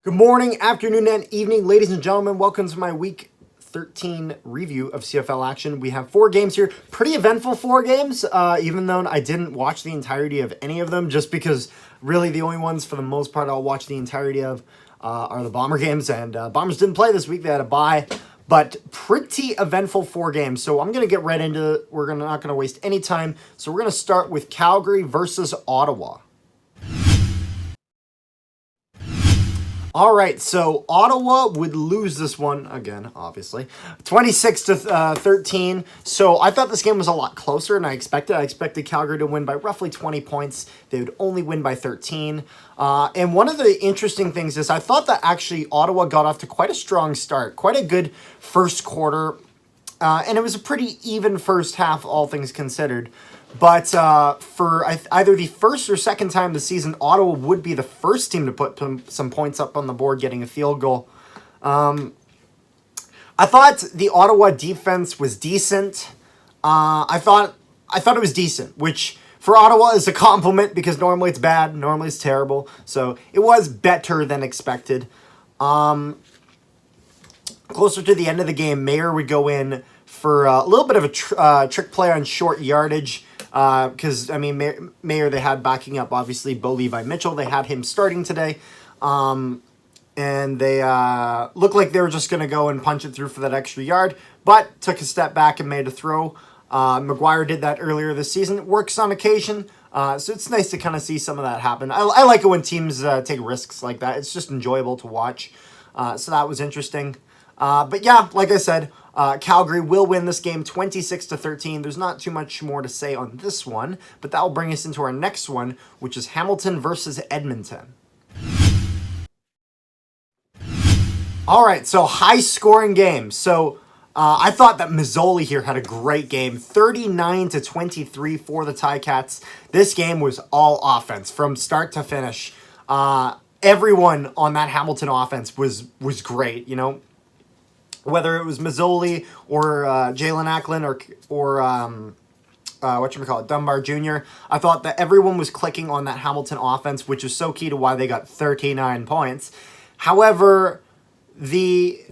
Good morning, afternoon, and evening, ladies and gentlemen. Welcome to my Week 13 review of CFL action. We have 4 games here. Pretty eventful 4 games, even though I didn't watch the entirety of any of them, just because really the only ones, for the most part, I'll watch the entirety of are the Bomber games, and Bombers didn't play this week. They had a bye, but pretty eventful 4 games. So I'm going to get right into it. We're not going to waste any time. So we're going to start with Calgary versus Ottawa. All right, so Ottawa would lose this one again, obviously, 26-13. So I thought this game was a lot closer than I expected. I expected Calgary to win by roughly 20 points. They would only win by 13. And one of the interesting things is I thought that actually Ottawa got off to quite a strong start, quite a good first quarter, and it was a pretty even first half, all things considered. But for either the first or second time this season, Ottawa would be the first team to put some points up on the board, getting a field goal. I thought the Ottawa defense was decent. I thought it was decent, which for Ottawa is a compliment because normally it's bad, normally it's terrible. So it was better than expected. Closer to the end of the game, Mayer would go in for a little bit of a trick play on short yardage. Because, I mean, Mayer, they had backing up, obviously, Bo Levi Mitchell. They had him starting today. And they looked like they were just going to go and punch it through for that extra yard, but took a step back and made a throw. McGuire did that earlier this season. It works on occasion. So it's nice to kind of see some of that happen. I like it when teams take risks like that. It's just enjoyable to watch. So that was interesting. But yeah, like I said, Calgary will win this game 26-13. There's not too much more to say on this one, but that will bring us into our next one, which is Hamilton versus Edmonton. All right, so high-scoring game. So I thought that Mazzoli here had a great game, 39-23 for the Ticats. This game was all offense from start to finish. Everyone on that Hamilton offense was great, you know. Whether it was Mazzoli or Jalen Acklin or Dunbar Jr., I thought that everyone was clicking on that Hamilton offense, which is so key to why they got 39 points. However, neither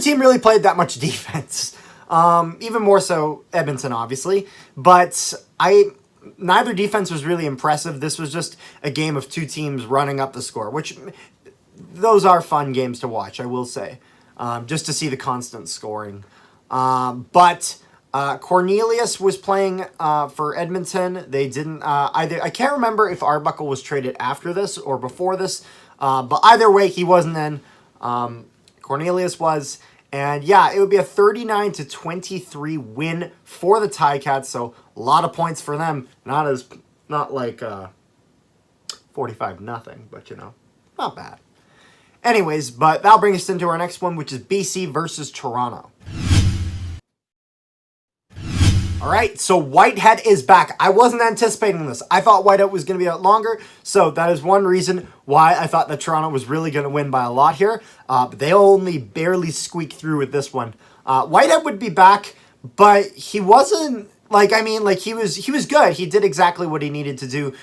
team really played that much defense. Even more so Edmonton, obviously. But neither defense was really impressive. This was just a game of 2 teams running up the score, which those are fun games to watch, I will say, just to see the constant scoring. But Cornelius was playing for Edmonton. They didn't either. I can't remember if Arbuckle was traded after this or before this, but either way, he wasn't in. Cornelius was, and yeah, it would be a 39-23 win for the Ticats. So a lot of points for them. Not like 45-0, but you know, not bad. Anyways, but that'll bring us into our next one, which is BC versus Toronto. All right, so Whitehead is back. I wasn't anticipating this. I thought Whitehead was going to be out longer, so that is one reason why I thought that Toronto was really going to win by a lot here. But they only barely squeaked through with this one. Whitehead would be back, but he wasn't, he was good. He did exactly what he needed to do,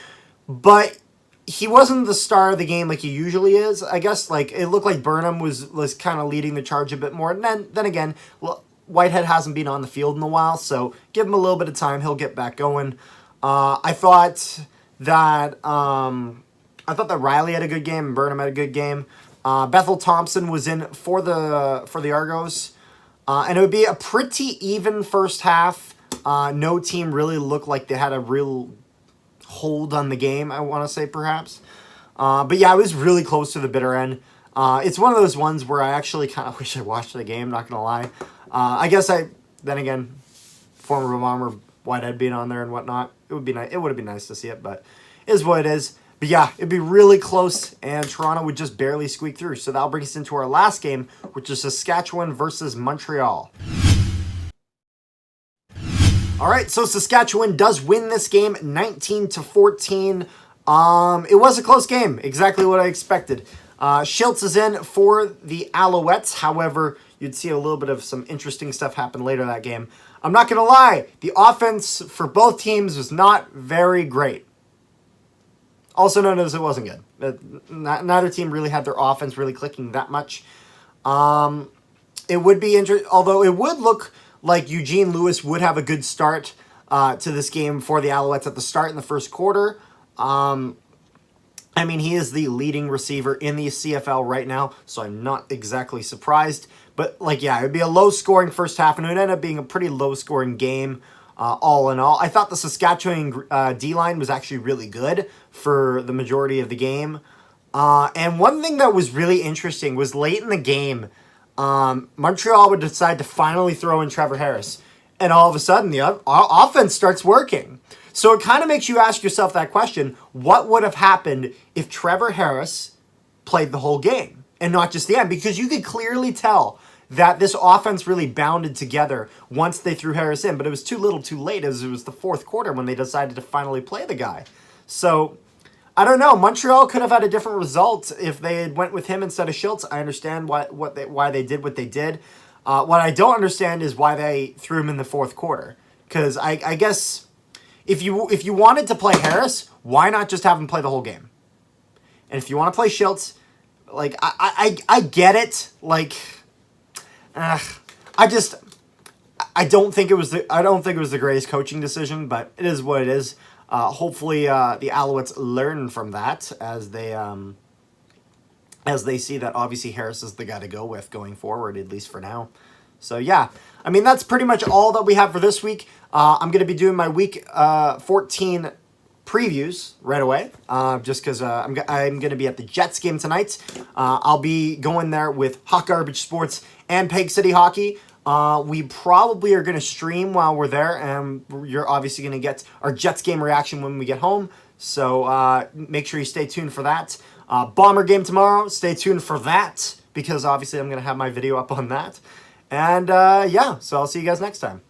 but he wasn't the star of the game like he usually is. I guess it looked like Burnham was kind of leading the charge a bit more. And then again, well, Whitehead hasn't been on the field in a while, so give him a little bit of time. He'll get back going. I thought that Riley had a good game and Burnham had a good game. Bethel Thompson was in for the Argos, and it would be a pretty even first half. No team really looked like they had a real hold on the game, I want to say, perhaps. But yeah, it was really close to the bitter end. It's one of those ones where I actually kind of wish I watched the game, not going to lie. I guess then again, former Bomber Whitehead being on there and whatnot, it would have been nice to see it, but it is what it is. But yeah, it'd be really close, and Toronto would just barely squeak through. So that'll bring us into our last game, which is Saskatchewan versus Montreal. All right, so Saskatchewan does win this game 19-14. It was a close game, exactly what I expected. Schultz is in for the Alouettes. However, you'd see a little bit of some interesting stuff happen later that game. I'm not going to lie, the offense for both teams was not very great. Also known as it wasn't good. Neither team really had their offense really clicking that much. It would be interesting, although it would look like Eugene Lewis would have a good start to this game for the Alouettes at the start in the first quarter. I mean, he is the leading receiver in the CFL right now, so I'm not exactly surprised. But, like, yeah, it would be a low-scoring first half, and it would end up being a pretty low-scoring game all in all. I thought the Saskatchewan D-line was actually really good for the majority of the game. And one thing that was really interesting was late in the game, Montreal would decide to finally throw in Trevor Harris. And all of a sudden, the offense starts working. So it kind of makes you ask yourself that question, what would have happened if Trevor Harris played the whole game and not just the end? Because you could clearly tell that this offense really bounded together once they threw Harris in, but it was too little too late, as it was the fourth quarter when they decided to finally play the guy. So, I don't know. Montreal could have had a different result if they had went with him instead of Schultz. I understand why they did what they did. What I don't understand is why they threw him in the fourth quarter. Because I guess if you wanted to play Harris, why not just have him play the whole game? And if you want to play Schultz, like I get it. Like, I don't think it was the greatest coaching decision, but it is what it is. Hopefully, the Alouettes learn from that as they see that obviously Harris is the guy to go with going forward, at least for now. So yeah, I mean, that's pretty much all that we have for this week. I'm going to be doing my week 14 previews right away, just because I'm going to be at the Jets game tonight. I'll be going there with Hot Garbage Sports and Peg City Hockey. We probably are going to stream while we're there, and you're obviously going to get our Jets game reaction when we get home. So make sure you stay tuned for that. Bomber game tomorrow. Stay tuned for that, because obviously I'm going to have my video up on that. And yeah, so I'll see you guys next time.